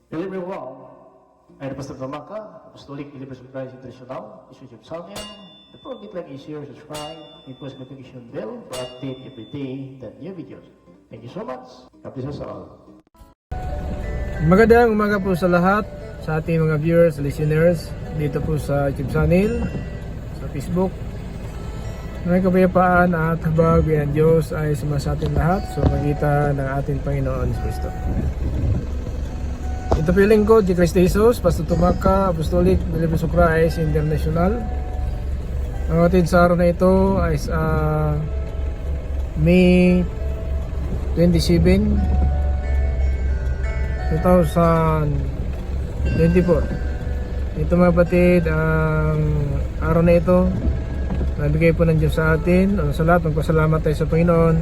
Hello everyone, ay Pastor Gamaka, Apostolic Believers of Christ International, YouTube channel. The program like is share, subscribe, and post notification bell for update every day the new videos. Thank you so much. God bless us all. Magandang umaga po sa lahat, sa ating mga viewers, listeners, dito po sa YouTube channel, sa Facebook. May kapayapaan at habag ng Diyos ay sumasa atin lahat sa magitan ng ating Panginoon Kristo. Ito po yung lingkod, G. Cristo Jesus, Pastor Tumaka, Apostolic Believers of Christ International. Ang atin sa araw na ito ay sa May 27, 2024. Ito mga batid, ang araw na ito nabigay po ng Diyos sa atin. Sa lahat, magpasalamat tayo sa Panginoon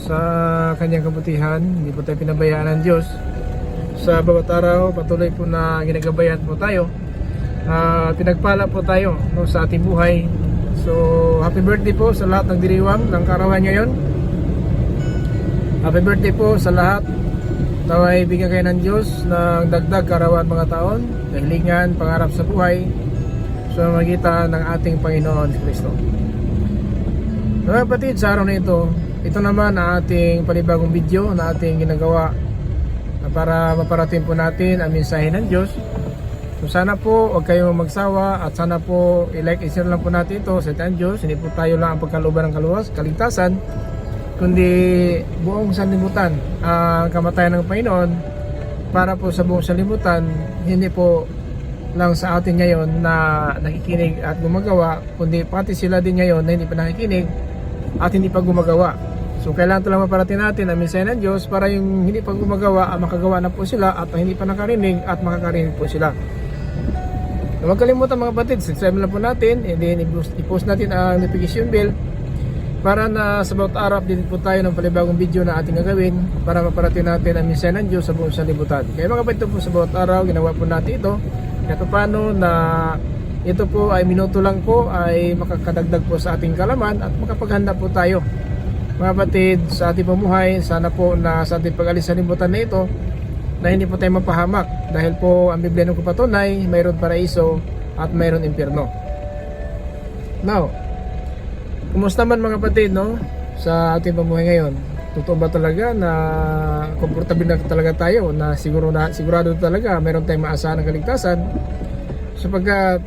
sa kanyang kabutihan. Hindi po tayo pinabayaan ng Diyos. Sa bawat araw, patuloy po na ginagabayan po tayo. Pinagpala po tayo sa ating buhay. So, happy birthday po sa lahat ng diriwang ng kaarawan ngayon. Happy birthday po sa lahat. Naway bigyan kayo ng Diyos ng dagdag kaarawan mga taon, kahilingan, pangarap sa buhay sa magitan ng ating Panginoon Kristo. Mga kapatid, sa araw na ito naman ang ating panibagong video na ating ginagawa para maparating po natin ang mensahe ng Diyos. So sana po huwag kayong magsawa at sana po i-like, i-share lang po natin ito sa ating Diyos. Hindi po tayo lang ang pagkalooban ng kaligtasan, kundi buong sanlibutan ang kamatayan ng Panginoon para po sa buong sanlibutan, hindi po lang sa atin ngayon na nakikinig at gumagawa, kundi pati sila din ngayon na hindi pa nakikinig at hindi pa gumagawa. So kailangan lang maparating natin ang mensahe ng Diyos para yung hindi pa gumagawa, makagawa na po sila, at ang hindi pa nakarinig at makakarinig po sila. Huwag kalimutan mga kapatid, subscribe lang po natin, and then i-post natin ang notification bell para na sa bawat araw din po tayo ng palibagong video na ating gagawin para maparating natin ang mensahe ng Diyos sa buong sanlibutan. Kaya mga kapatid, po sa bawat araw ginawa po natin ito kahit paano na ito po ay minuto lang po ay makakadagdag po sa ating kalaman at makapaghanda po tayo mga kapatid sa ating pamuhay. Sana po na sa ating pag-alis sa libutan na ito na hindi po tayo mapahamak, dahil po ang Biblia ng kapatunay, mayroon paraiso at mayroon impyerno. Now, kumusta man mga kapatid, no, sa ating pamuhay ngayon? Totoo ba talaga na komportable na talaga tayo, na sigurado talaga mayroon tayong maasahan ng kaligtasan? Sapagkat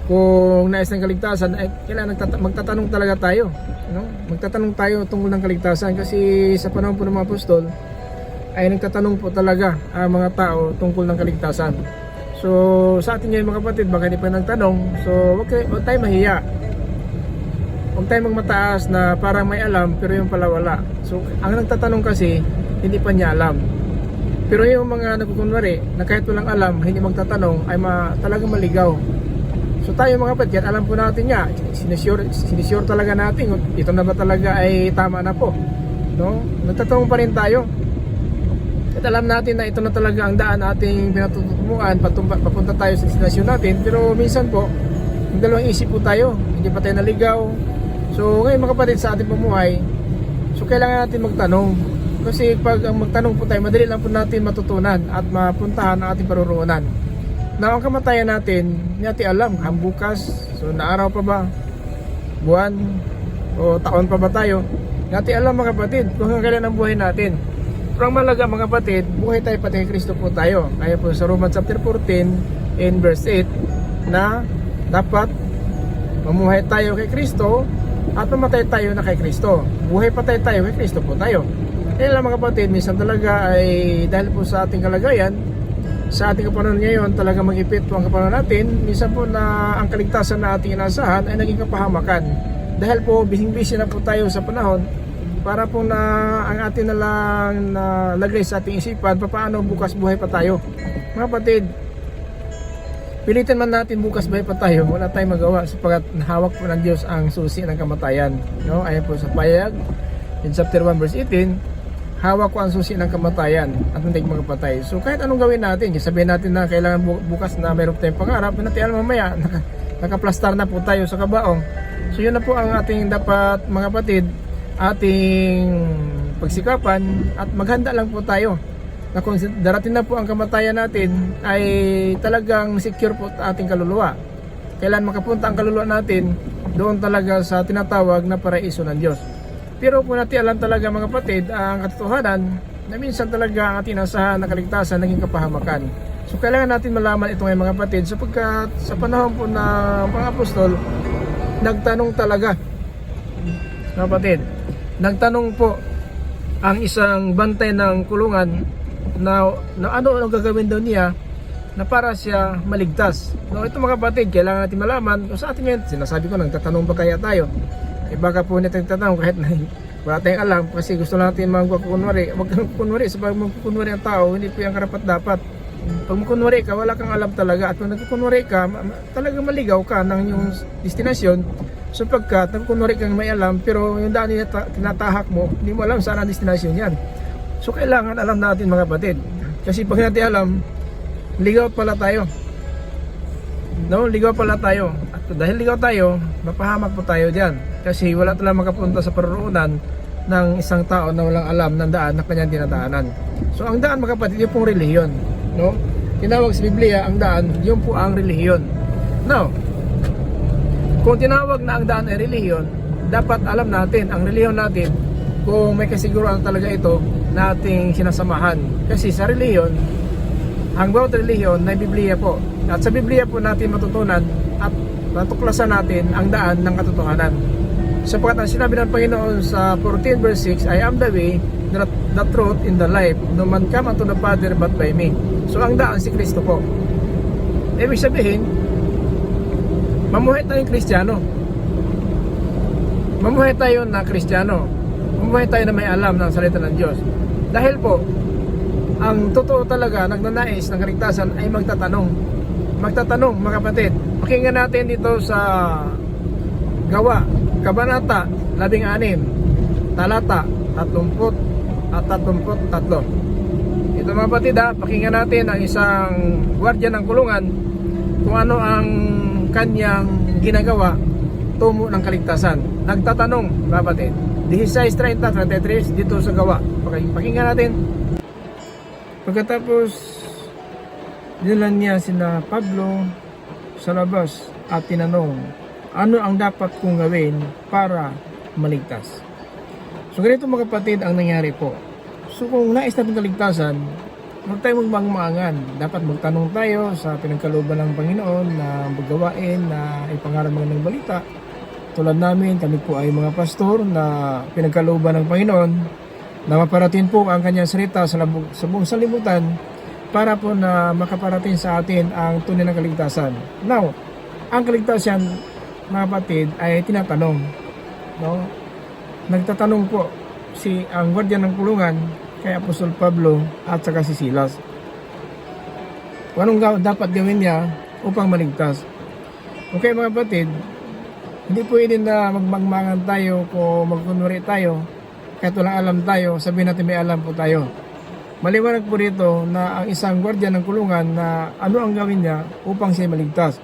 kung nais ng kaligtasan ay kailangan magtatanong talaga tayo, no? Magtatanong tayo tungkol ng kaligtasan, kasi sa panahon po ng mga apostol ay nagtatanong po talaga ang mga tao tungkol ng kaligtasan. So sa atin ngayon mga kapatid, baka hindi pa nagtanong, so wag tayo mahiya. Huwag tayo magmataas na parang may alam pero yung pala wala. So ang nagtatanong kasi hindi pa niya alam. Pero yung mga nagkukunwari na kahit walang alam, hindi magtatanong, ay talagang maligaw. So tayo mga kapatid, alam po natin nga, sinisure talaga natin ito na ba talaga ay tama na po, no? Nagtatanong pa rin tayo at alam natin na ito na talaga ang daan ating pinatutunguhan papunta tayo sa destinasyon natin. Pero minsan po dalawang isip po tayo, hindi pa tayo naligaw. So ngayon mga kapatid, sa ating pamuhay, so kailangan natin magtanong, kasi pag magtanong po tayo, madali lang po natin matutunan at mapuntahan ang ating paruroonan. Na ang kamatayan natin, hindi natin alam ang bukas, so na araw pa ba, buwan o taon pa ba tayo, hindi natin alam mga kapatid kung hanggang kailan ang buhay natin. Pero ang malaga mga kapatid, buhay tayo pati kay Kristo po tayo. Kaya po sa Romans chapter 14 in verse 8 na dapat mamuhay tayo kay Kristo at mamatay tayo na kay Kristo. Buhay pa tayo kay Kristo po tayo. Kaya lang mga kapatid, minsan talaga ay dahil po sa ating kalagayan, sa ating kapanahon ngayon, talaga mag-ipit po ang kapanahon natin. Minsan po na ang kaligtasan na ating inasahan ay naging kapahamakan. Dahil po bising-busy na po tayo sa panahon, para po na ang atin na lang nalagay sa ating isipan, paano bukas buhay pa tayo. Mga kapatid, pilitin man natin bukas buhay pa tayo, wala tayong magawa sapagkat nahawak po ng Diyos ang susi ng kamatayan, no? Ayan po sa payag in chapter 1 verse 18, hawak ko ang susi ng kamatayan at hindi magpatay. So kahit anong gawin natin, sabihin natin na kailangan bukas na mayroon tayong pangarap, natin alam mamaya nakaplastar na po tayo sa kabaong. So yun na po ang ating dapat mga kapatid, ating pagsikapan, at maghanda lang po tayo na kung darating na po ang kamatayan natin ay talagang secure po ating kaluluwa. Kailan makapunta ang kaluluwa natin doon talaga sa tinatawag na paraiso ng Diyos. Pero kung natin alam talaga mga kapatid ang katotohanan na minsan talaga ang ating inasahan na kaligtasan naging kapahamakan. So kailangan natin malaman ito ngayon mga kapatid sapagkat sa panahon po ng mga apostol nagtanong talaga mga kapatid, nagtanong po ang isang bantay ng kulungan na ano gagawin daw niya na para siya maligtas. No, ito mga kapatid, kailangan natin malaman kung sa atin ngayon, sinasabi ko nagtatanong ba kaya tayo? Baka po natin tatanong kahit na wala tayong alam kasi gusto natin magkukunwari. Huwag kang kukunwari, sa pag magkukunwari ang tao, hindi po yung karapat dapat. Pag magkukunwari ka, wala kang alam talaga. At pag nagkukunwari ka, talagang maligaw ka ng iyong destinasyon sapagkat nagkukunwari kang may alam pero yung daan na tinatahak mo, hindi mo alam saan ang destinasyon yan. So kailangan alam natin mga kapatid. Kasi pag natin alam, ligaw pala tayo. No, ligaw pala tayo. At dahil ligaw tayo, mapahamak po tayo diyan. Kasi wala talagang makapunta sa paroroonan ng isang tao na walang alam ng daan na kanyang dinadaanan. So ang daan mga kapatid, yun pong relihiyon. No? Tinawag sa Biblia ang daan, yun po ang relihiyon. Now, kung tinawag na ang daan ay relihiyon, dapat alam natin, ang relihiyon natin, kung may kasiguruhan talaga ito na ating sinasamahan. Kasi sa relihiyon, ang bawat relihiyon na Biblia po. At sa Biblia po natin matutunan at matuklasan natin ang daan ng katotohanan. Sapagkat ang sinabi ng Panginoon sa 14 verse 6, I am the way, the truth, and the life. No man come unto the Father but by me. So ang daan si Kristo po. Ibig sabihin, mamuhay tayong Kristiyano. Mamuhay tayo na Kristiyano. Mamuhay tayo na may alam ng salita ng Diyos. Dahil po, ang totoo talaga, nagnanais ng kaligtasan ay magtatanong. Magtatanong mga kapatid. Pakinggan natin dito sa Gawa, Kabanata 16, talata 30 at 33. Ito mga kapatid pakinggan natin ang isang gwardiya ng kulungan kung ano ang kanyang ginagawa tumo ng kaligtasan. Nagtatanong mga kapatid. 16:30-33 dito sa Gawa. Pakinggan natin. Pagkatapos dinala niya sina Pablo sa labas at tinanong, ano ang dapat kong gawin para maligtas? So ganito mga kapatid ang nangyari po. So kung nais natin kaligtasan, huwag tayo magmangmangan. Dapat magtanong tayo sa pinagkalooban ng Panginoon na magawain na ipangarap ng balita. Tulad namin, kami po ay mga pastor na pinagkalooban ng Panginoon na maparating po ang kanyang salita sa buong salibutan para po na makaparating sa atin ang tunay na kaligtasan. Now, ang kaligtasan mga kapatid ay tinatanong. No? Nagtatanong po ang gwardiya ng kulungan kay Apostol Pablo at saka si Silas. Kung anong dapat gawin niya upang maligtas. Okay mga kapatid, hindi pwede na magmangmangan tayo kung magkunwari tayo kahit walang alam tayo, sabihin natin may alam po tayo. Maliwanag po dito na ang isang gwardiya ng kulungan na ano ang gawin niya upang siya maligtas.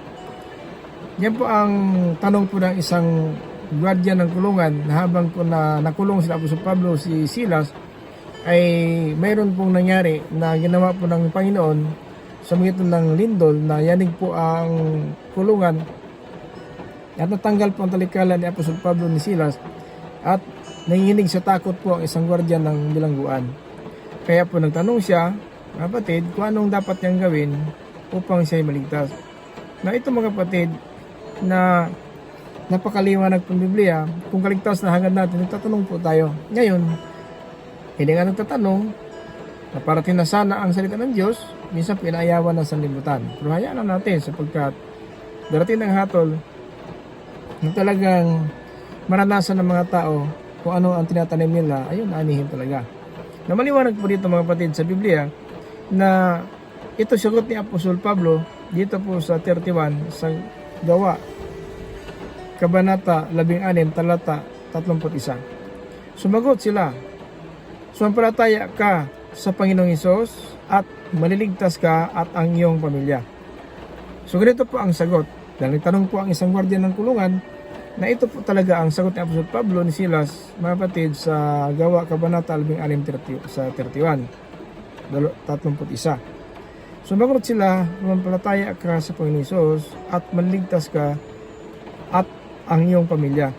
Yan po ang tanong po ng isang gwardiya ng kulungan na habang po na nakulong sila Apostol Pablo si Silas ay mayroon pong nangyari na ginawa po ng Panginoon sa magitan ng lindol na yanig po ang kulungan at natanggal po ang talikalan ni Apostol Pablo ni Silas at nanginginig sa takot po ang isang gwardiya ng bilangguan. Kaya po nagtanong siya, kapatid, kung anong dapat niyang gawin upang siya ay maligtas. Na ito mga kapatid, na napakaliwanag ng Biblia, kung kaligtas na hangad natin, nagtatanong po tayo. Ngayon, hindi nga nagtatanong, na parating na sana ang salita ng Diyos, minsan pinaayawan ng sanlibutan. Pero hayaan na natin sapagkat darating ng hatol na talagang maranasan ng mga tao kung ano ang tinatanim nila, ayun, aanihin talaga. Na maliwanag po dito mga kapatid sa Biblia na ito sagot ni Apostol Pablo dito po sa 31 sa Gawa, Kabanata 16, talata 31. Sumagot sila, sumampalataya ka sa Panginoong Hesus at maliligtas ka at ang iyong pamilya. So ganito po ang sagot. Dahil nagtanong po ang isang gwardiya ng kulungan na ito po talaga ang sagot ni Apostol Pablo ni Silas, mga kapatid, sa Gawa, Kabanata 16, sa 31. 31. Sumagot sila, sumampalataya ka sa Panginoon Hesus at manligtas ka at ang iyong pamilya.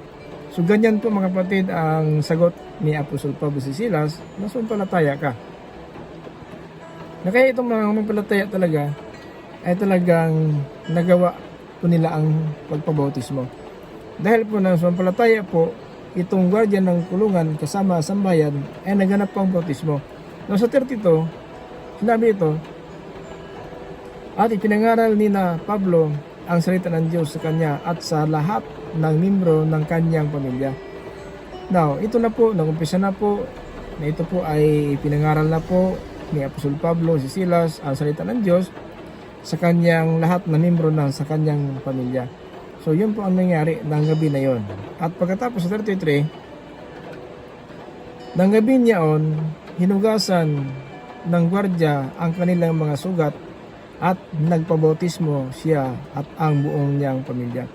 So ganyan po mga kapatid ang sagot ni Apostol Pablo si Silas na sumampalataya ka. Na kaya itong mga sumampalataya talaga ay talagang nagawa po nila ang pagpabautismo. Dahil po ng sumampalataya po, itong guardian ng kulungan kasama sa sambahayan ay naganap pang bautismo. No, sa 32, sinabi ito, at ipinangaral ni na Pablo ang salita ng Diyos sa kanya at sa lahat ng membro ng kanyang pamilya. Now, ito na po, nag-umpisa na po, na ito po ay ipinangaral na po ni Apostol Pablo si Silas ang salita ng Diyos sa kanyang lahat na membro ng sa kanyang pamilya. So, yun po ang nangyari ng gabi na yon. At pagkatapos sa 33, ng gabi niyaon, hinugasan ng gwardya ang kanilang mga sugat at nagpabautismo siya at ang buong niyang pamilya.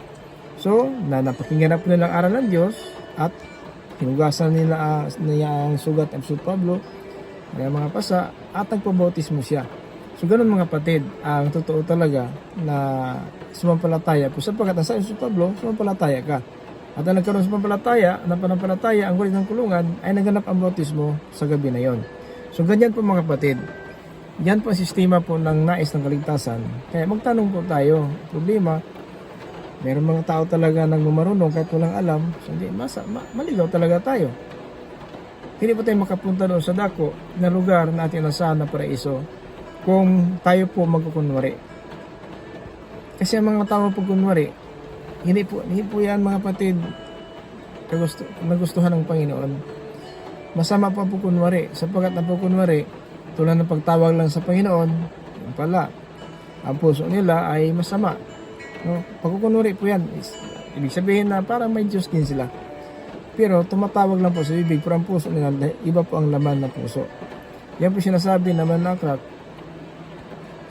So, napakinggan na po nilang aral ng Diyos at hinugasan nila niya ang sugat ng Apostol Pablo, ng mga pasa, at nagpabautismo siya. So, ganun mga kapatid, ang totoo talaga na sumampalataya po. Sapagkat ang sabi sa Pablo, sumampalataya ka. At ang nagkaroon sumampalataya, ng panampalataya, ang guardian ng kulungan, ay naganap ang bautismo sa gabi na yon. So, ganyan po mga kapatid. Yan po ang sistema po ng nais ng kaligtasan. Kaya magtanong po tayo. Problema, meron mga tao talaga nang marunong kahit walang alam. So, maligaw talaga tayo. Hindi po tayo makapunta doon sa dako na lugar na ating nasahan na paraiso kung tayo po magkukunwari. Kasi ang mga tao po kunwari, hindi po yan mga kapatid nagustuhan ng Panginoon. Masama pa po kunwari, sapagkat ang pagkunwari, tulad ng pagtawag lang sa Panginoon, yung pala, ang puso nila ay masama. No? Pagkukunwari po yan, ibig sabihin na parang may Diyos din sila. Pero tumatawag lang po sa bibig, pero ang puso nila, iba po ang laman ng puso. Yan po sinasabi naman na aklat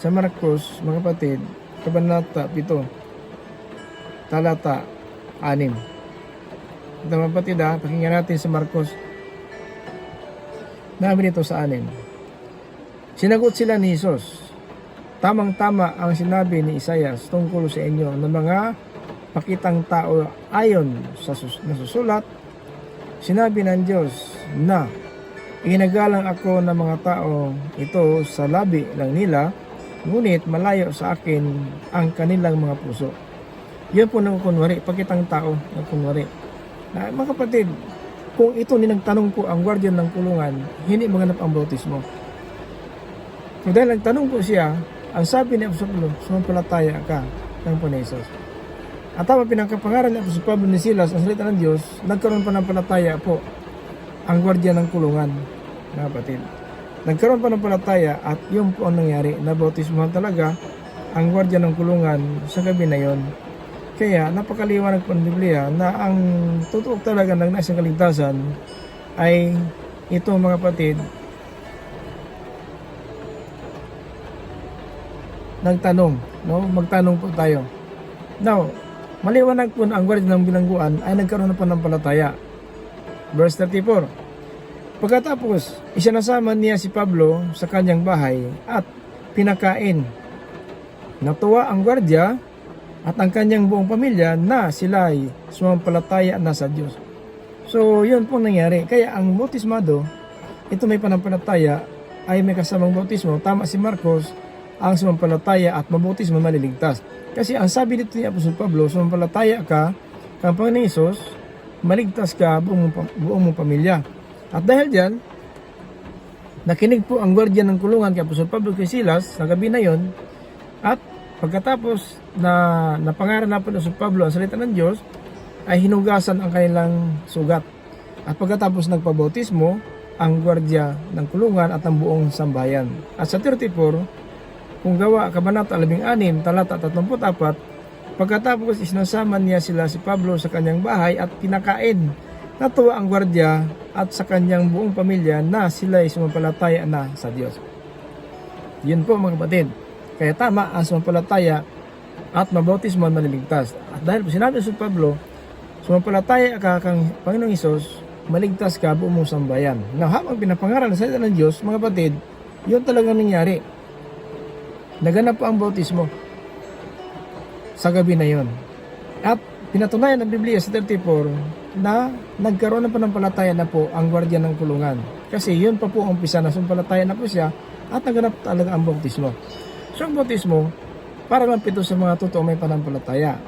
sa Marcos, mga kapatid, Kabanata 7, talata 6. Ito mga kapatid pakinggan natin sa Marcos. Namin ito sa 6. Sinagot sila ni Jesus, tamang-tama ang sinabi ni Isaias tungkol sa inyo ng mga pakitang tao ayon sa nasusulat. Sinabi ng Diyos na inagalang ako ng mga tao ito sa labi lang nila, ngunit malayo sa akin ang kanilang mga puso. Yun po nagkunwari, pakitang tao nagkunwari. Na, mga kapatid, kung ito ninagtanong po ang guardian ng kulungan, hindi maganap ang bautismo. So dahil nagtanong po siya, ang sabi ni Apostol Pablo, sumampalataya ka ng Panginoon. At tama pinangkapangaral ni Apostol Pablo ni Silas ang salita ng Diyos, nagkaroon pa ng palataya po ang guardian ng kulungan, mga kapatid. Nagkaroon pa ng palataya at yun po ang nangyari, nabautismohan talaga ang guardian ng kulungan sa gabi na yon. Kaya napakaliwanag po ng Biblia na ang totoo talaga ng nais ng kaligtasan ay ito mga kapatid, nagtanong, no? Magtanong po tayo. Now, maliwanag po na ang guardian ng bilangguan ay nagkaroon na po ng palataya. Verse 34. Pagkatapos, isinasama niya si Pablo sa kanyang bahay at pinakain. Natuwa ang gwardiya at ang kanyang buong pamilya na sila ay sumampalataya na sa Diyos. So, yun po nangyari. Kaya ang bautismado, ito may panampalataya, ay may kasamang bautismo. Tama si Marcos, ang sumampalataya at mabautismo maliligtas. Kasi ang sabi dito ni Apostol Pablo, sumampalataya ka, kang Panginoon Hesus, maligtas ka buong mong pamilya. At dahil dyan, nakinig po ang guardian ng kulungan kay Apostol Pablo kay Silas sa gabi na yon. At pagkatapos na napangaral na po ni Apostol Pablo ang salita ng Diyos, ay hinugasan ang kanilang sugat. At pagkatapos nagpabautismo, ang guardia ng kulungan at ang buong sambahayan. At sa 34, kung gawa Kabanata 16, talata 34, pagkatapos isinasama niya sila si Pablo sa kanyang bahay at pinakain. Natuwa ang gwardiya at sa kanyang buong pamilya na sila ay sumampalataya na sa Diyos. Yun po mga kapatid. Kaya tama ang sumampalataya at mabautismo ang maliligtas. At dahil po sinabi sa Pablo, sumampalataya ka kang Panginoong Hesus, maligtas ka buong mong sambayan. Now, habang pinapangaral sa salita ng Diyos, mga kapatid, Yun talagang nangyari. Naganap po ang bautismo sa gabi na yon. At pinatunayan ng Biblia sa 34 na nagkaroon ng panampalataya na po ang gwardiya ng kulungan. Kasi yun pa po ang umpisa na sumpalataya na po siya at naganap talaga ang bautismo. So ang bautismo, para lang pito sa mga totoo may panampalataya.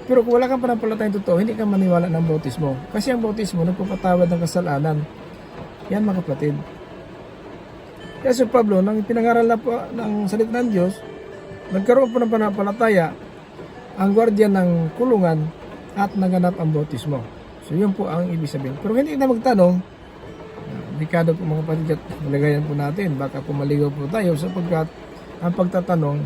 Pero kung wala kang panampalataya totoo, hindi ka maniwala ng bautismo. Kasi ang bautismo nagpapatawad ng kasalanan. Yan mga kapatid. Kaya si Pablo, nang pinangaral na po ng salita ng Diyos, nagkaroon po ng panampalataya ang gwardiya ng kulungan at naganap ang bautismo. So yun po ang ibig sabihin. Pero hindi na magtanong, delikado po mga kapatid at nalagayan po natin. Baka po maligaw po tayo sapagkat ang pagtatanong,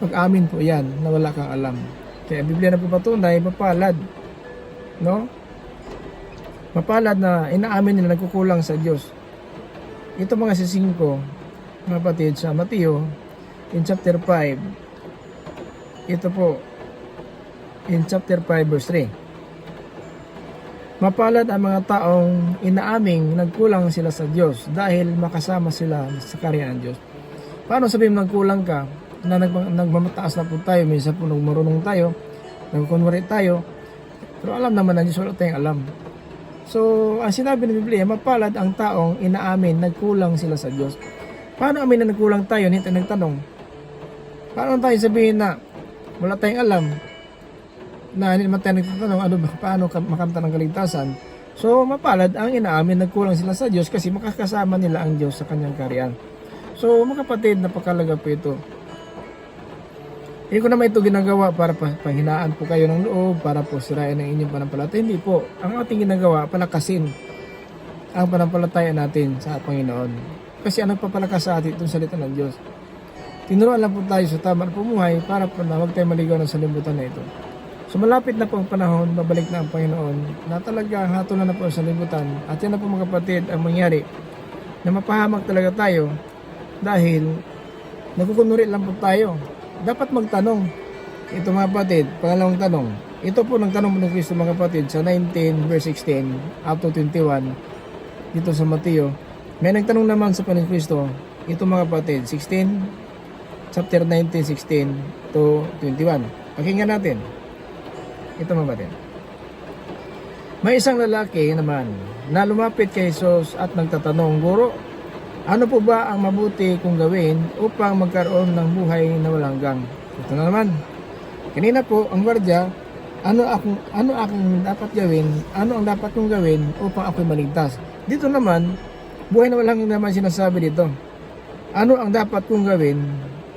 pag-amin po yan na wala kang alam. Kaya Biblia na po patunay, mapalad. No? Mapalad na inaamin nila nagkukulang sa Diyos. Ito mga sising ko, mga kapatid, sa Mateo, in chapter 5, ito po, in chapter 5 verse 3. Mapalad ang mga taong inaaming nagkulang sila sa Diyos dahil makasama sila sa karya ng Diyos. Paano sabihin nagkulang ka na nagmamataas na po tayo, minsan po nagmarunong tayo, nagkunwari tayo, pero alam naman ng Diyos, wala tayong alam. So, ang sinabi ng Biblia, mapalad ang taong inaamin nagkulang sila sa Diyos. Paano amin na nagkulang tayo? Hindi tayo nagtanong. Paano tayo sabihin na wala tayong alam, na hindi naman tayo nagtatanong ano ba, paano makamta ng kaligtasan? So, mapalad ang inaamin nagkulang sila sa Diyos kasi makakasama nila ang Diyos sa kanyang karyan. So, mga kapatid, napakalaga po ito. Hindi ko naman ito ginagawa para panghinaan po kayo ng loob, para po sirain ang inyong panampalataya. Hindi po. Ang ating ginagawa, palakasin ang panampalataya natin sa Panginoon. Kasi ang nagpapalakas sa atin itong salita ng Diyos. Tinuruan lang po tayo sa tama na pumuhay para po na huwag tayo maligaw ng salimutan na ito. So malapit na po ang panahon, babalik na ang Panginoon na talaga hatulan na po ang salimutan. At yan na po mga kapatid ang mangyari na mapahamak talaga tayo dahil nagkukunuri lang po tayo. Dapat magtanong. Ito mga kapatid, pangalawang tanong. Ito po ng tanong ng Kristo mga kapatid sa 19 verse 16 up to 21 dito sa Mateo. May nagtanong naman sa Panginoon Kristo. Ito mga kapatid, 16 chapter 19, 16 to 21. Pakinggan natin. Ito mga kapatid. May isang lalaki naman na lumapit kay Jesus at nagtatanong, Guro, ano po ba ang mabuti kong gawin upang magkaroon ng buhay na walang hanggan? Ito na naman. Kanina po, ang gwardiya, ano aking dapat gawin? Ano ang dapat kong gawin upang ako'y maligtas? Dito naman, buhay na walang hanggan naman sinasabi dito. Ano ang dapat kong gawin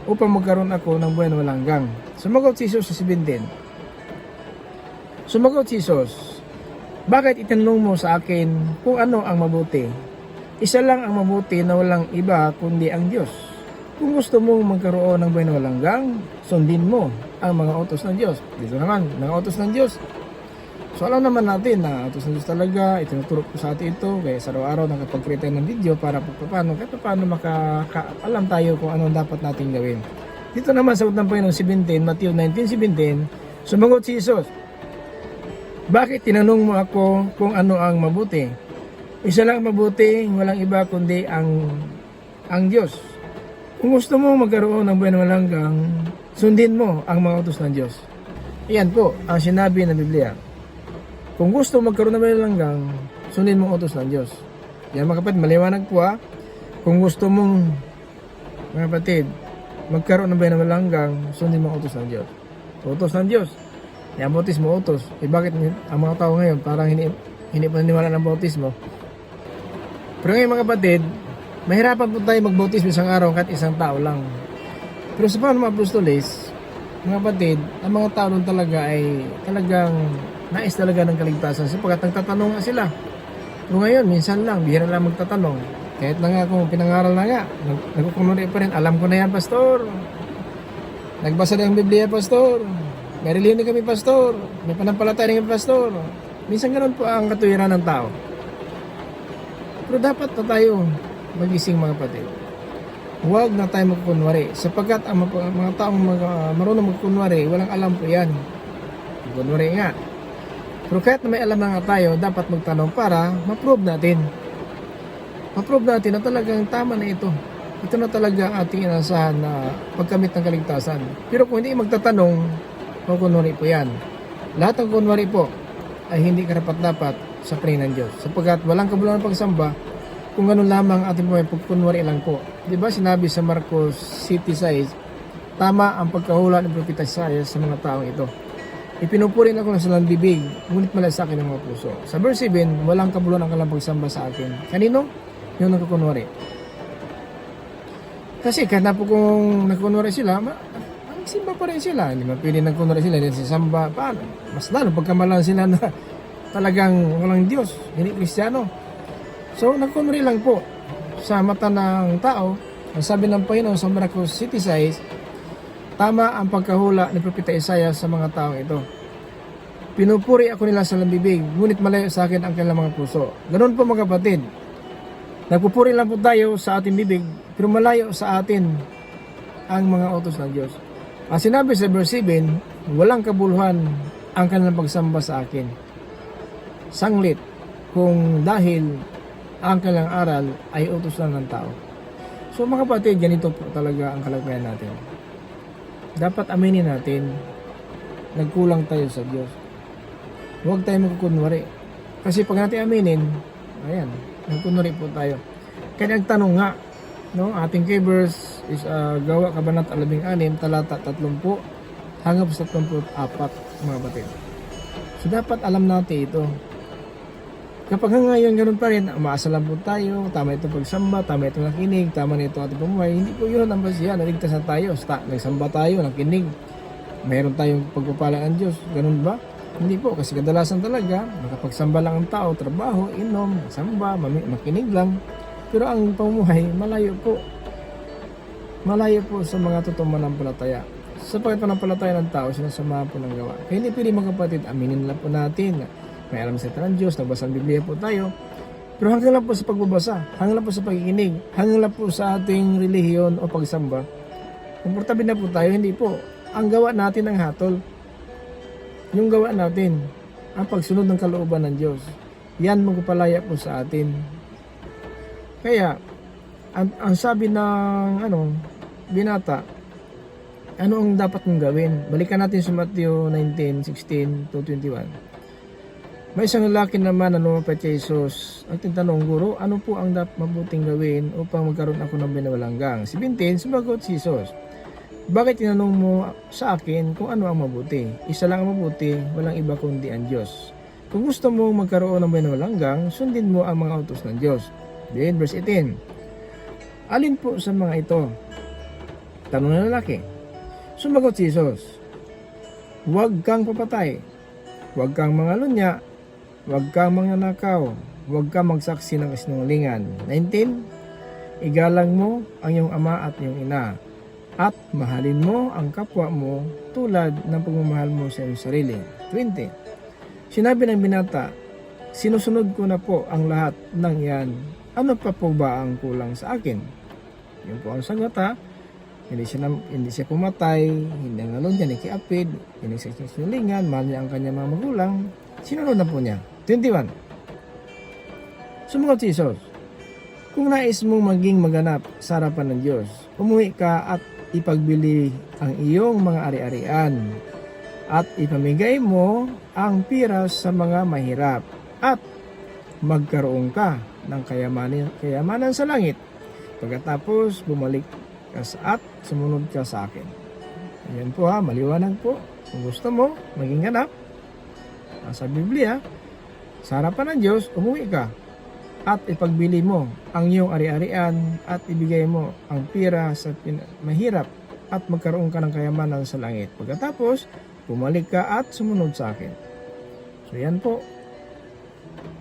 upang magkaroon ako ng buhay na walang hanggan? Sumagot si Jesus sa 17. Sumagot si Jesus, bakit itanong mo sa akin kung ano ang mabuti? Isa lang ang mabuti na walang iba kundi ang Diyos. Kung gusto mong magkaroon ng buhay na walang hanggan, sundin mo ang mga utos ng Diyos. Dito naman, mga utos ng Diyos. So alam naman natin na utos ng Diyos talaga, itinuturo po sa atin ito, kaya sa araw-araw nakapag-create tayo ng video para kahit paano makaalam tayo kung ano dapat natin gawin. Dito naman sa ng Panginoon 17, Matthew 19:17, sumagot si Jesus, bakit tinanong mo ako kung ano ang mabuti? Isa lang mabuti, walang iba kundi ang Diyos. Kung gusto mo magkaroon ng buhay na walang hanggan, sundin mo ang mga utos ng Diyos. Iyan po ang sinabi ng Biblia. Kung gusto magkaroon ng buhay na walang hanggan, sundin mo ang utos ng Diyos. Yan mga kapatid, maliwanag po ha. Kung gusto mong, mga kapatid, magkaroon ng buhay na walang hanggan, sundin mo ang utos ng Diyos. Utos ng Diyos. Yan, bautismo, utos. Bakit ang mga tao ngayon parang hindi pa naniwala ng bautismo? Pero ngayon mga kapatid, mahirapan po tayo magbautismo isang araw kahit isang tao lang. Pero sa paano mga apostoles, mga kapatid, ang mga tao nun talaga ay talagang nais talaga ng kaligtasan sapagkat nagtatanong nga sila. Pero ngayon, minsan lang, bihira lang magtatanong. Kahit na nga kung pinangaral na nga, nagkukunuri pa rin, alam ko na yan, pastor. Nagbasa na yung Biblia, pastor. May reliyon kami, pastor. May panampalataya kami, pastor. Minsan ganoon po ang katuwiran ng tao. Pero dapat na tayo magising mga kapatid. Huwag na tayo magkunwari. Sapagkat ang mga taong marunong magkunwari, walang alam po yan. Magkunwari nga. Pero kahit na may alam na nga tayo, dapat magtanong para ma-prove natin. Ma-prove natin na talagang tama na ito. ito na talaga ang ating inasahan na pagkamit ng kaligtasan. Pero kung hindi magtatanong, kunwari po yan. Lahat ng kunwari po ay hindi karapat-dapat sa paningin ng Diyos. Sapagkat walang kabuluhan ng pagsamba kung ganun lamang ating buhay pagkunwari lang po. Di ba sinabi sa Marcos 7:6, tama ang pagkahula ng propeta Isaiah sa mga taong ito. Ipinupuri ako ng salang bibig, ngunit malay sa akin ang mga puso. Sa verse 7, walang kabuluhan ang kalang pagsamba sa akin. Kanino? Yung nagkukunwari. Kasi kahit na po kung nagkunwari sila, simba pa rin sila. Hindi man pwede nagkunwari sila, hindi sisamba. Paano? Mas lalo pagkamalan sila na talagang walang Diyos, hindi Kristiyano. So, nagkunwari lang po sa mata ng tao. Ang sabi ng Panginoon sa Marcos 7:6, tama ang pagkahula ni Propeta Isaiah sa mga taong ito. Pinupuri ako nila sa lambibig, ngunit malayo sa akin ang kanilang mga puso. Ganoon po mga kapatid. Nagpupuri lang po tayo sa ating bibig, pero malayo sa atin ang mga utos ng Diyos. Ang sinabi sa verse 7, walang kabuluhan ang kanilang pagsamba sa akin. Sanglit, kung dahil ang kanilang aral ay utos lang ng tao. So mga kapatid, ganito po talaga ang kalagayan natin. Dapat aminin natin, nagkulang tayo sa Diyos. Huwag tayo magkukunwari. Kasi pag natin aminin, ayan, nagkunwari po tayo. Kaya nagtanong nga, no, ating key verse is Gawa Kabanat 16, talata 30 hanggang 34, mga kapatid. So dapat alam natin ito. Kapag ngayon ganoon pa rin, umaasa lang po tayo, tama itong pagsamba, tama itong nakinig, tama na itong ating pamumuhay, hindi po yun ang basihan, naligtas na tayo, nagsamba tayo, nakinig, mayroon tayong pagpapala ng Diyos, ganun ba? Hindi po, kasi kadalasan talaga, makapagsamba lang ang tao, trabaho, inom, samba, makinig lang, pero ang pamumuhay, malayo po sa mga totoong manampalataya. Sa pagpanampalataya ng tao, sinasamahan po ng gawa. Kaya hindi pwede mga kapatid, aminin lang po natin, may alam sa ng Diyos, nagbasa ng Biblia po tayo. Pero hanggang lang po sa pagbabasa, hanggang lang po sa pakikinig, hanggang lang po sa ating relihiyon o pagsamba, komportable na po tayo, hindi po. Ang gawa natin ang hatol. Yung gawa natin, ang pagsunod ng kalooban ng Diyos. Yan magpapalaya po sa atin. Kaya, ang sabi ng binata, ano ang dapat mong gawin? Balikan natin sa Matthew 19:16-21. May isang lalaki naman na lumapit kay Jesus. Ang tinanong, Guro, ano po ang dapat mabuting gawin upang magkaroon ako ng binawalanggang? 17, sumagot si Jesus, bakit tinanong mo sa akin kung ano ang mabuti? Isa lang ang mabuti, walang iba kundi ang Diyos. Kung gusto mo magkaroon ng binawalanggang, sundin mo ang mga utos ng Diyos. Then, verse 18, alin po sa mga ito? Tanong ng lalaki. Sumagot si Jesus, huwag kang papatay, huwag kang mangalunya, huwag kang magnanakaw, huwag kang magsaksi ng kasinungalingan. 19, igalang mo ang iyong ama at iyong ina, at mahalin mo ang kapwa mo tulad ng pagmamahal mo sa iyong sarili. 20, sinabi ng binata, sinusunod ko na po ang lahat ng iyan, ano pa po ba ang kulang sa akin? Yun po ang sagot ha. Hindi siya pumatay, hindi ang alon niya, nakiapid, hindi siya sinulingan, mahal niya ang kanyang mga magulang, sinunod na po niya. 21. Sumagot si Jesus, kung nais mong maging maganap sa harapan ng Diyos, umuwi ka at ipagbili ang iyong mga ari-arian at ipamigay mo ang pira sa mga mahirap at magkaroon ka ng kayamanan sa langit. Pagkatapos bumalik ka at sumunod ka sa akin. Ayan po ha, maliwanag po. Kung gusto mo maging ganap, sa Biblia, sa harapan ng Diyos, umuwi ka at ipagbili mo ang iyong ari-arian at ibigay mo ang pira sa mahirap at magkaroon ka ng kayamanan sa langit. Pagkatapos, bumalik ka at sumunod sa akin. So yan po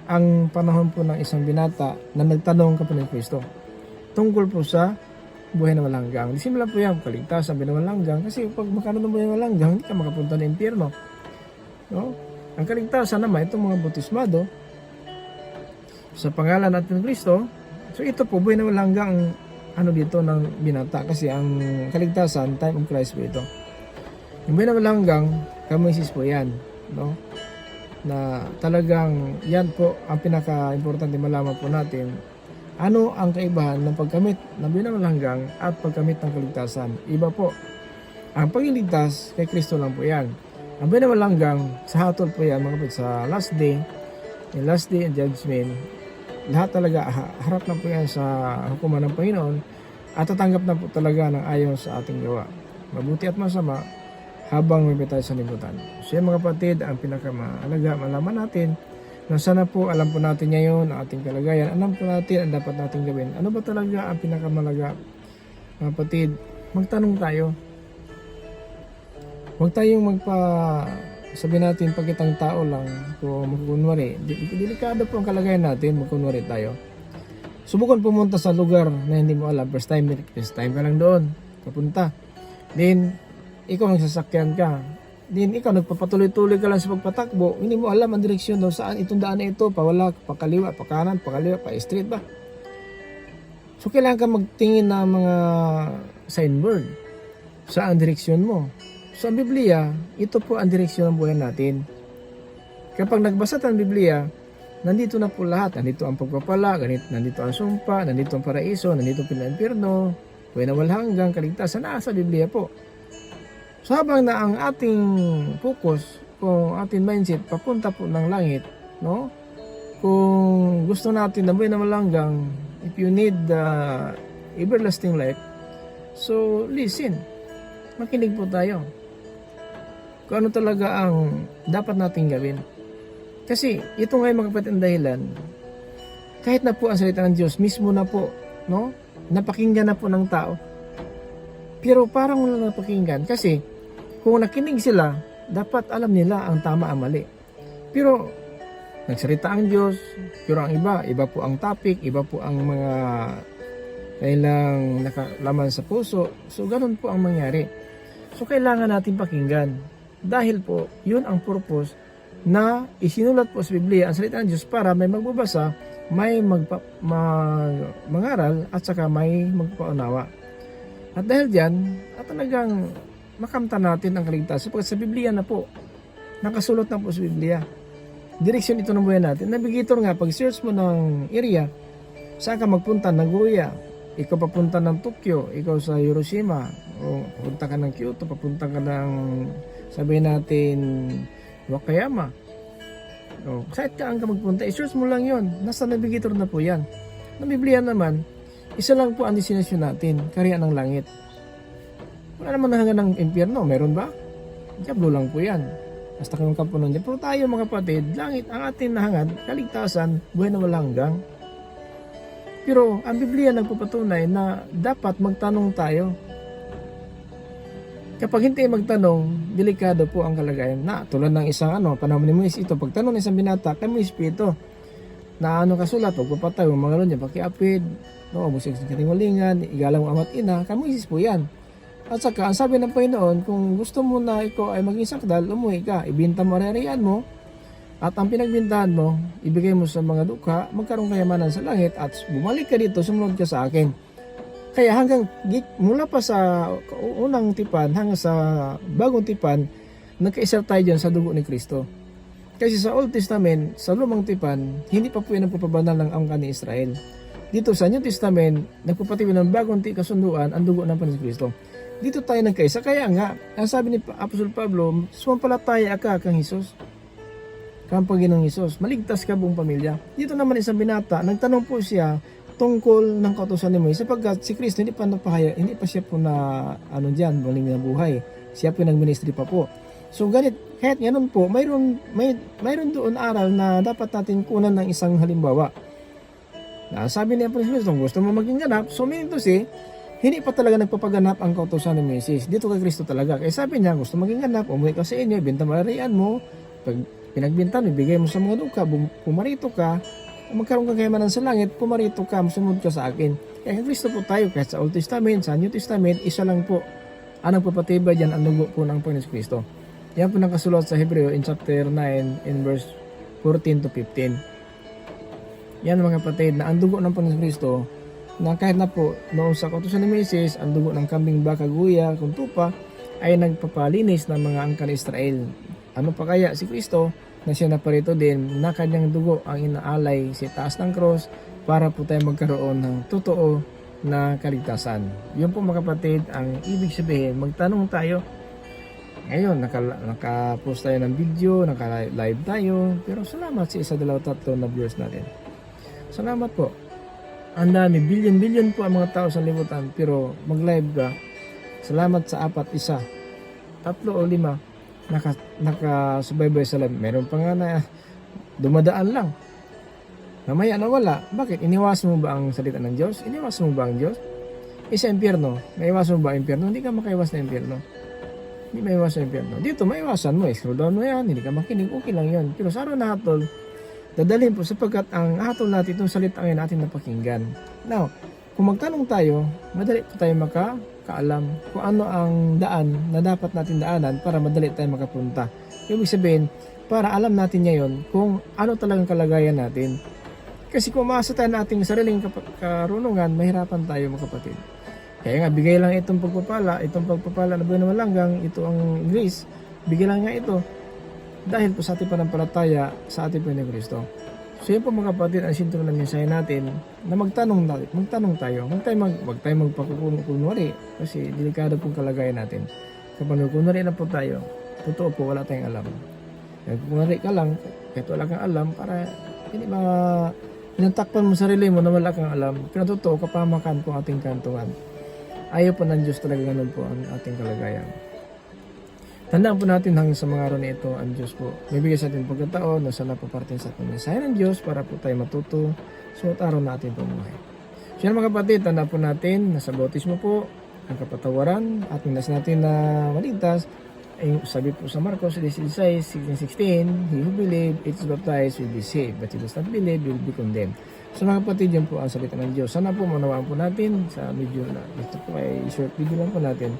ang panahon po ng isang binata na nagtanong kay Kristo tungkol po sa buhay na walang hanggang. Simula po yan, kaligtasan, buhay na walang hanggang. Kasi pag makaroon ng buhay na walang hanggang, hindi ka makapunta ng impyerno. No? Ang kaligtasan naman, itong mga bautismado, sa pangalan natin ng Kristo, so ito po, buhay na walang hanggang dito ng binata. Kasi ang kaligtasan, time of Christ po ito. Yung buhay na walang hanggang, kamoisis po yan. No? Na talagang yan po ang pinaka-importante malaman po natin Ano ang kaibahan ng pagkamit ng binawalhanggang at pagkamit ng kaligtasan? Iba po. Ang pagliligtas kay Kristo lang po yan. Ang binawalhanggang sa hatol po yan mga kapatid sa last day, yung last day and judgment, lahat talaga harap na po yan sa hukuman ng Panginoon at tatanggap na po talaga ng ayon sa ating gawa. Mabuti at masama habang may tayo sa libutan. So yan mga kapatid, ang pinakamahalaga malaman natin na sana po alam po natin ngayon ang ating kalagayan, alam po natin ang dapat natin gawin. Ano ba talaga ang pinakamalaga? Mga kapatid, magtanong tayo. Huwag tayong sabi natin pagkitang tao lang kung magkunwari. Delikado po ang kalagayan natin, magkunwari tayo. Subukan pumunta sa lugar na hindi mo alam. First time ka lang doon, kapunta. Then, ikaw nagsasakyan ka. Then ikaw nagpapatuloy-tuloy ka lang sa pagpatakbo, hindi mo alam ang direksyon doon saan itong daan na ito, pawala, pakaliwa, pakanan, pakaliwa, pa-street ba. So kailangan ka magtingin ng mga signboard saan direksyon mo. So ang Biblia, ito po ang direksyon ng buhay natin. Kapag nagbasa tayo ng Biblia, nandito na po lahat. Nandito ang pagpapala, nandito ang sumpa, nandito ang paraiso, nandito ang pinag-impyerno, buhay na walhanggang, kaligtasan, nasa Biblia po. So habang na ang ating focus, kung ating mindset papunta po ng langit, no? Kung gusto natin na buhay na walhanggang, if you need everlasting life, so listen, makinig po tayo. Kung ano talaga ang dapat nating gawin. Kasi ito nga mga kapatid ang dahilan, kahit na po ang salita ng Diyos mismo na po, no? Napakinggan na po ng tao. Pero parang wala napakinggan kasi kung nakinig sila, dapat alam nila ang tama ang mali. Pero nagsalita ang Diyos, pero ang iba po ang topic, iba po ang mga kailang nakalaman sa puso. So ganun po ang mangyari. So kailangan natin pakinggan. Dahil po, yun ang purpose na isinulat po sa Biblia ang salita ng Diyos para may magbabasa, may mangaral at saka may magpaunawa. At dahil diyan, at talagang makamta natin ang kaligtasan sapagkat sa Biblia na po, nakasulat na po sa Biblia. Direksyon ito ng buhay natin. Navigator nga, pag search mo ng area, saan ka magpunta? Nagoya, ikaw papunta ng Tokyo, ikaw sa Hiroshima, o papunta ka ng Kyoto, papunta ka ng, sabihin natin, Wakayama. O, saan ka magpunta? I-search mo lang yon. Nasa navigator na po yan. Ng Biblia naman, isa lang po ang destination natin, Kaharian ng langit. Wala naman hanggang ng impyerno, meron ba? Diablo lang po yan. Basta kayong kapunan niya. Pero tayo mga kapatid, langit ang ating nahangad, kaligtasan, buhay na walang hanggang. Pero ang Biblia nagpapatunay na dapat magtanong tayo. Kapag hindi magtanong, delikado po ang kalagayan. Na tulad ng isang panahon ni Moises ito, pagtanong ng isang binata, kay Moises ito, na kasulat, pagpapatay, mga galon niya, pakiapid, no, busig sa katingalingan, igalang mo ama't ina, kay Moises po yan. At saka, ang sabi ng Panginoon, kung gusto mo na ikaw ay maging sakdal, umuwi ka, ibinta mo ari-arian mo, at ang pinagbintahan mo, ibigay mo sa mga dukha, magkaroon kayamanan sa langit, at bumalik ka dito, sumunod ka sa akin. Kaya hanggang, mula pa sa unang tipan, hanggang sa bagong tipan, nagkaisa tayo dyan sa dugo ni Kristo. Kasi sa Old Testament, sa lumang tipan, hindi pa po yan ang papabanal ng angkan ni Israel. Dito sa New Testament, nagpapatiwi ng bagong kasunduan ang dugo ng Panginoon Kristo. Dito tayo nagkaisa. Kaya nga, ang sabi ni Apostol Pablo, sumampalataya ka kang Hesus. Kang Panginoong Hesus. Maligtas ka buong pamilya. Dito naman isang binata, nagtanong po siya tungkol ng kautusan ni Moises sapagkat si Kristo hindi pa siya po na muling na buhay. Siya po nag-ministry pa po. So ganit, kahit ganun po, mayroon doon aral na dapat natin kunan ng isang halimbawa. Na sabi niya po ni Kristo, gusto mo maging ganap, so meaning to say, hindi pa talaga nagpapaganap ang kautusan ni Moises. Dito kay Kristo talaga. Kaya sabi niya, gusto maging ganap, umuwi ka sa inyo, ibenta malarian mo, pag pinagbintan, ibigay mo sa mga dukha, pumarito ka, magkaroon kang kayamanan sa langit, pumarito ka, sumunod ka sa akin. Kaya kay Kristo po tayo, kahit sa Old Testament, sa New Testament, isa lang po. Ang nagpapatibay dyan, ang dugo po ng Panginoon Kristo. Yan po nakasulat sa Hebreo in chapter 9 in verse 14 to 15. Yan mga kapatid, na ang dugo ng Panginoon Kristo, na kahit na po noon sa kautusan ni Moises, ang dugo ng kambing, baka, guya, kung tupa, ay nagpapalinis ng mga angkan ni Israel. Ano pa kaya si Kristo na siya naparito din na kanyang dugo ang inaalay sa taas ng cross para po tayo magkaroon ng totoo na kaligtasan. Yun po mga kapatid, ang ibig sabihin, magtanong tayo. Ngayon, naka-post tayo ng video, naka-live tayo, pero salamat sa 1, 2, 3 na viewers natin. Salamat po. Ang dami, billion po ang mga tao sa libutan, pero mag-live ka, salamat sa 4, 1, 3 o 5, nakasubaybay sa live. Meron pa nga na dumadaan lang. Mamaya nawala. Bakit? Iniwasan mo ba ang salita ng Diyos? Iniwasan mo ba ang Diyos? Sa impyerno, maiwasan mo ba ang impyerno? Hindi ka makaiwas na impyerno. Hindi maiwasan ang impyerno. Dito, maiwasan mo. Scroll down mo yan. Hindi ka makinig. Okay lang yan. Pero sa araw na hatol, dadalhin po sapagkat ang hatol natin, itong salita ngayon natin napakinggan. Now, kung magtanong tayo, madali po tayo makakaalam kung ano ang daan na dapat natin daanan para madali tayo makapunta. Ibig sabihin, para alam natin ngayon kung ano talagang kalagayan natin. Kasi kung maasa tayo na ating sariling karunungan, mahirapan tayo mga kapatid. Kaya nga, bigay lang itong pagpapala na buhay na malanggang, ito ang grace, bigay lang nga ito. Dahil po sa ating panampalataya sa ating Panginoon Kristo. So yun po mga kapatid, ang sintro ng mensahe natin, na magtanong tayo. Huwag tayo magpakukunwari, kasi delikado pong kalagayan natin. Kapag nagkunwari na po tayo, totoo po, wala tayong alam. Nagkunwari ka lang, kahit wala kang alam, para hindi Pinatakpan mo sarili mo na wala kang alam. Pero totoo, kapamakan po ating kantungan. Ayaw po ng Diyos talaga ganun po ang ating kalagayan. Tandaan po natin hanggang sa mga araw na ito, ang Diyos po may bigay sa ating pagkataon na sana po parte sa ating mensahe ng Diyos para po tayo matuto sa araw na ating pamumuhay. So yan mga kapatid, tandaan po natin na sa bautismo po, ang kapatawaran at minas natin na maligtas. Ay sabi po sa Marcos 16:16, he who believe it is baptized will be saved, but he does not believe will be condemned. So mga kapatid, yan po ang salita ng Diyos. Sana po manawaan po natin sa video na ito po ay short video lang po natin.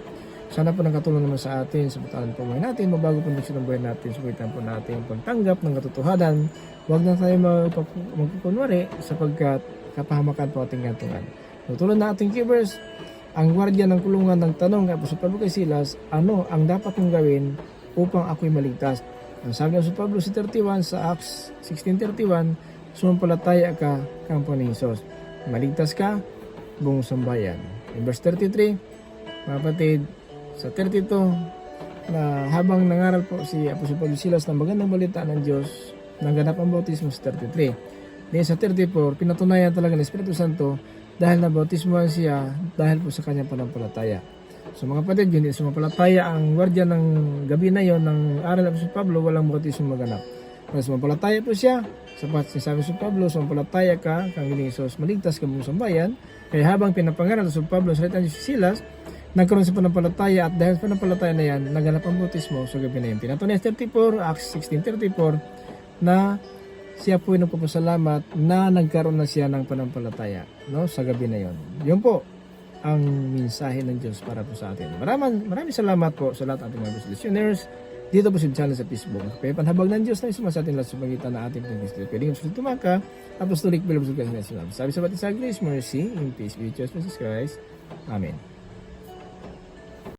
Sana po nakatulong naman sa atin sa butalan po buhay natin, mabago po ng buhay natin, subukan po natin ang pagtanggap ng katotohanan. Huwag na tayo magkukunwari sapagkat kapahamakan po ating kantungan. Tutulad na ating keepers, ang gwardiya ng kulungan ng tanong kay Apostol Pablo kay Silas, ano ang dapat kong gawin upang ako'y maligtas? Ang sabi ng Apostol Pablo sa 31 sa Acts 16:31, sumampalataya ka kampo ni Jesus. Maligtas ka, buong sambayan. In verse 33, mga kapatid, sa 32, na habang nangaral po si Apostol Pablo Silas ng magandang balita ng Diyos, naganap ang bautismo sa 33. Then sa 34, pinatunayan talaga ng Espiritu Santo dahil nabautismuhan siya dahil po sa kanyang panampalataya. So mga kapatid, yun din sumampalataya ang gwardiya ng gabi na yon ng aral ng Apostol Pablo, walang bautismo maganap. Kaya sumampalataya po siya, sapat sinasabi sa Pablo, sumampalataya ka, kang Isos, maligtas ka buong sambayan. Kaya habang pinapangaral sa Pablo sa salita ni Silas, nagkaroon sa panampalataya at dahil sa panampalataya na yan, naganap ang bautismo sa gabi na yun. Pinatunayan 34, Acts 16:34, na siya po yung nagpapasalamat na nagkaroon na siya ng panampalataya, no, sa gabi na yon. Yun po ang mensahe ng Diyos para po sa atin. Maraming salamat po sa lahat ating mga listeners dito po sa channel sa Facebook. Kaya panhabag ng Diyos na isuma sa atin lahat sa pagitan na ating pag-Kristo. Pwede nga sulit tumaka, Apostolic Bible of God's Islam. Sabi sa batin sa grace, mercy, in peace, with Jesus Christ. Amen.